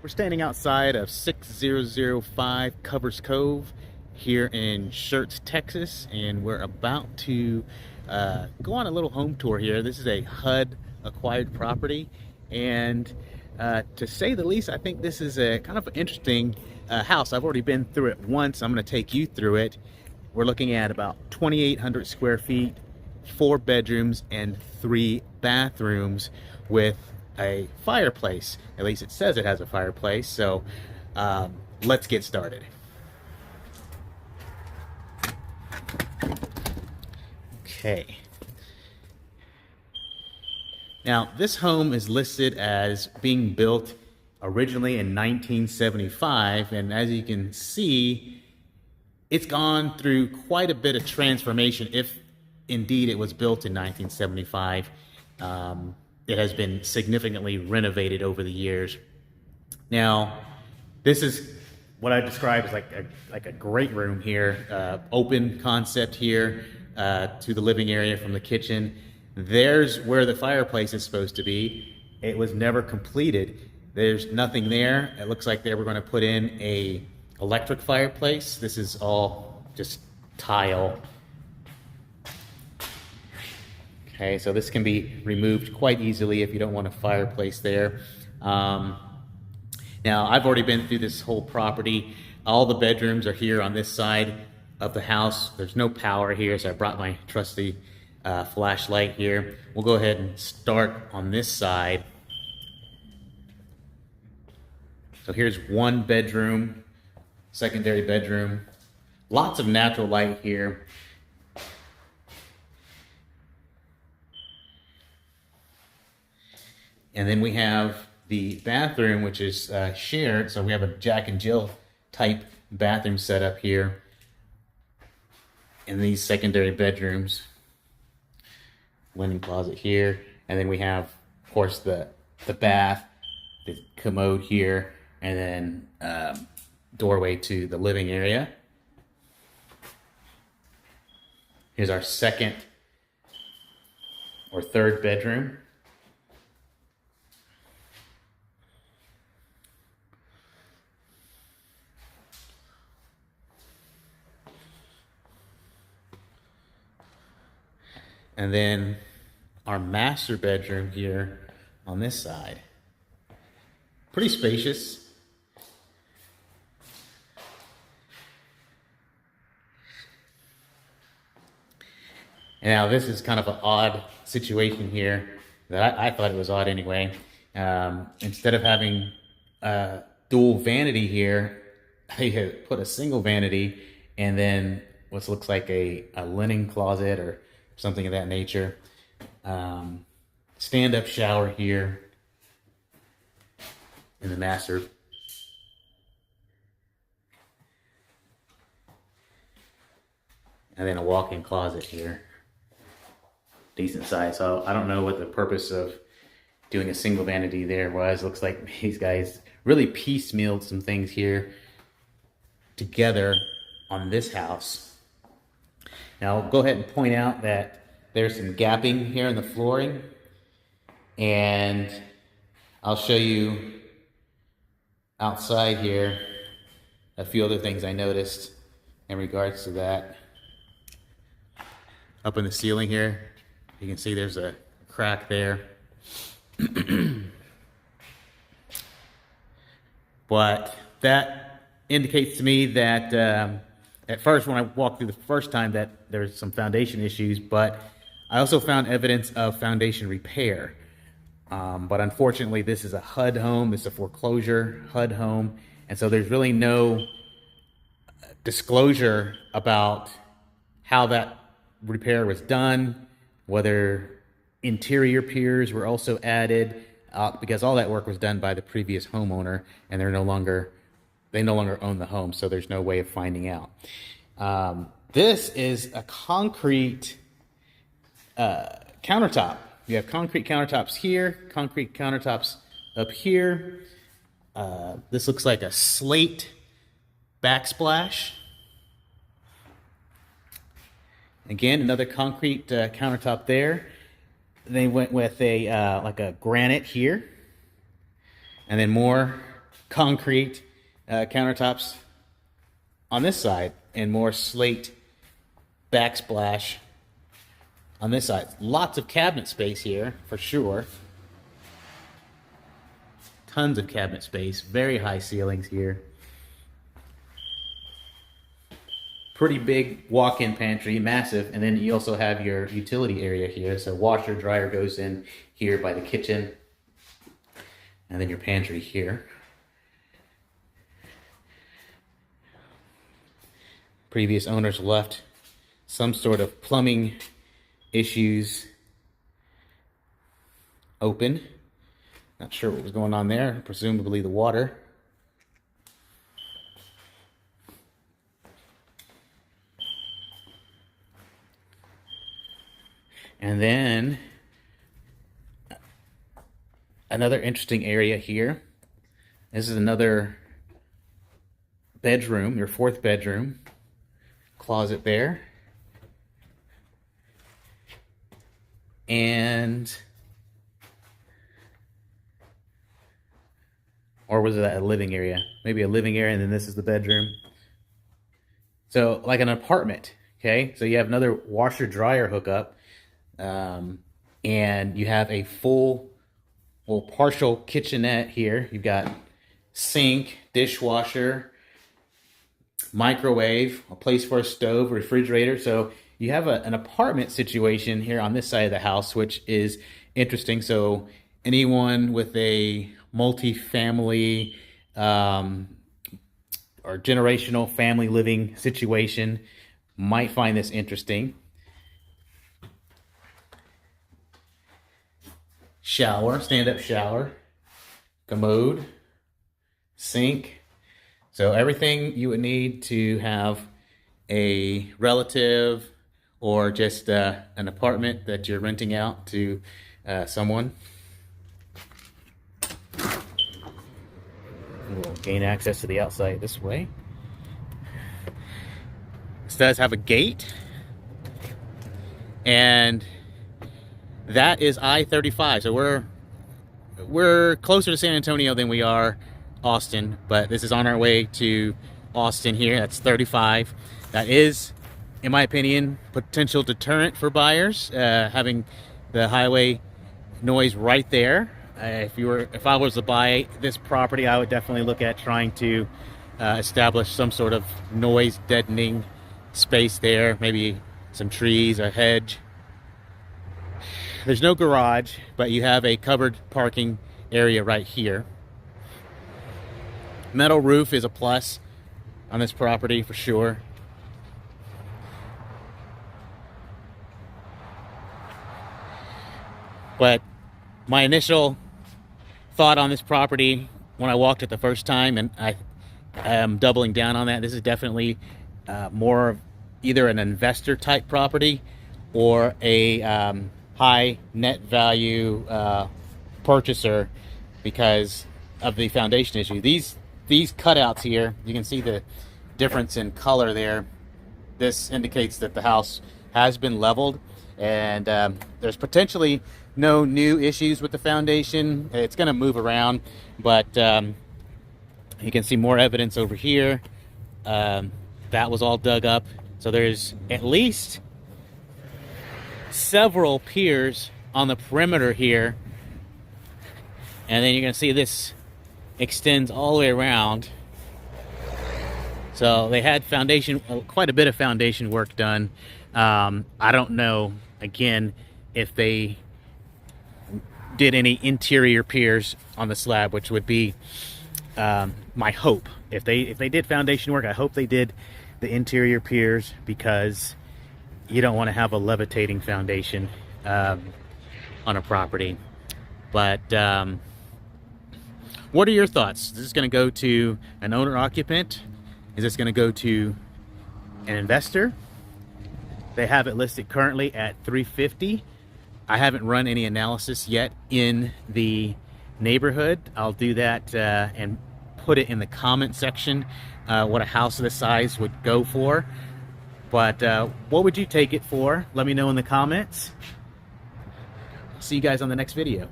We're standing outside of 6005 Covers Cove here in Schertz, Texas, and we're about to go on a little home tour here. This is a HUD acquired property, and to say the least, I think this is a kind of interesting house. I've already been through it once. I'm going to take you through it. We're looking at about 2,800 square feet, 4 bedrooms, and 3 bathrooms with a fireplace. At least it says it has a fireplace. So let's get started. Okay. Now, this home is listed as being built originally in 1975, and as you can see, it's gone through quite a bit of transformation. If indeed it was built in 1975, it has been significantly renovated over the years. Now, this is what I describe as like a great room here, open concept here to the living area from the kitchen. There's where the fireplace is supposed to be. It was never completed. There's nothing there. It looks like they were going to put in a electric fireplace. This is all just tile. Okay, so this can be removed quite easily if you don't want a fireplace there. Now, I've already been through this whole property. All the bedrooms are here on this side of the house. There's no power here, so I brought my trusty flashlight here. We'll go ahead and start on this side. So here's one bedroom, secondary bedroom. Lots of natural light here. And then we have the bathroom, which is shared. So we have a Jack and Jill type bathroom set up here in these secondary bedrooms. Linen closet here. And then we have, of course, the bath, the commode here, and then doorway to the living area. Here's our second or third bedroom. And then our master bedroom here on this side. Pretty spacious. And now this is kind of an odd situation here that I thought it was odd anyway. Instead of having dual vanity here, they had put a single vanity and then what looks like a linen closet or something of that nature. Stand-up shower here in the master. And then a walk-in closet here. Decent size. So I don't know what the purpose of doing a single vanity there was. Looks like these guys really piecemealed some things here together on this house. Now, I'll go ahead and point out that there's some gapping here in the flooring, and I'll show you outside here a few other things I noticed in regards to that. Up in the ceiling here, you can see there's a crack there. But that indicates to me that at first, when I walked through the first time, that there's some foundation issues, but I also found evidence of foundation repair. But unfortunately, this is a HUD home. This is a foreclosure HUD home. And so there's really no disclosure about how that repair was done, whether interior piers were also added, because all that work was done by the previous homeowner, and they no longer own the home, so there's no way of finding out. This is a concrete countertop. You have concrete countertops here, concrete countertops up here. This looks like a slate backsplash. Again, another concrete countertop there. They went with a like a granite here, and then more concrete countertops on this side and more slate backsplash on this side. Lots of cabinet space here for sure. Tons of cabinet space, very high ceilings here. Pretty big walk-in pantry, massive, and then you also have your utility area here. So washer, dryer goes in here by the kitchen, and then your pantry here. Previous owners left some sort of plumbing issues open. Not sure what was going on there, presumably the water. And then another interesting area here. This is another bedroom, your fourth bedroom. Closet there. And, or was it a living area? Maybe a living area and then this is the bedroom. So like an apartment, okay? So you have another washer dryer hookup. And you have a full, well, partial kitchenette here. You've got sink, dishwasher, microwave, a place for a stove, refrigerator. So you have an apartment situation here on this side of the house, which is interesting. So anyone with a multi-family or generational family living situation might find this interesting. Shower, stand-up shower, commode, sink. So everything you would need to have a relative or just an apartment that you're renting out to someone. We'll gain access to the outside this way. This does have a gate, and that is I-35. So we're closer to San Antonio than we are Austin, but this is on our way to Austin here. That's 35. That is, in my opinion, potential deterrent for buyers, having the highway noise right there. If I was to buy this property, I would definitely look at trying to establish some sort of noise deadening space there, maybe some trees, a hedge. There's no garage, but you have a covered parking area right here. Metal roof is a plus on this property for sure. But my initial thought on this property when I walked it the first time, and I am doubling down on that, this is definitely more of either an investor type property or a high net value purchaser because of the foundation issue. These cutouts here, you can see the difference in color there. This indicates that the house has been leveled, and there's potentially no new issues with the foundation. It's going to move around, but you can see more evidence over here. That was all dug up, so there's at least several piers on the perimeter here, and then you're going to see this extends all the way around. So they had foundation, quite a bit of foundation work done. I don't know, again, if they did any interior piers on the slab, which would be my hope. If they did foundation work, I hope they did the interior piers, because you don't want to have a levitating foundation on a property. But what are your thoughts? Is this going to go to an owner-occupant? Is this going to go to an investor? They have it listed currently at $350,000. I haven't run any analysis yet in the neighborhood. I'll do that and put it in the comment section, what a house of this size would go for. But what would you take it for? Let me know in the comments. See you guys on the next video.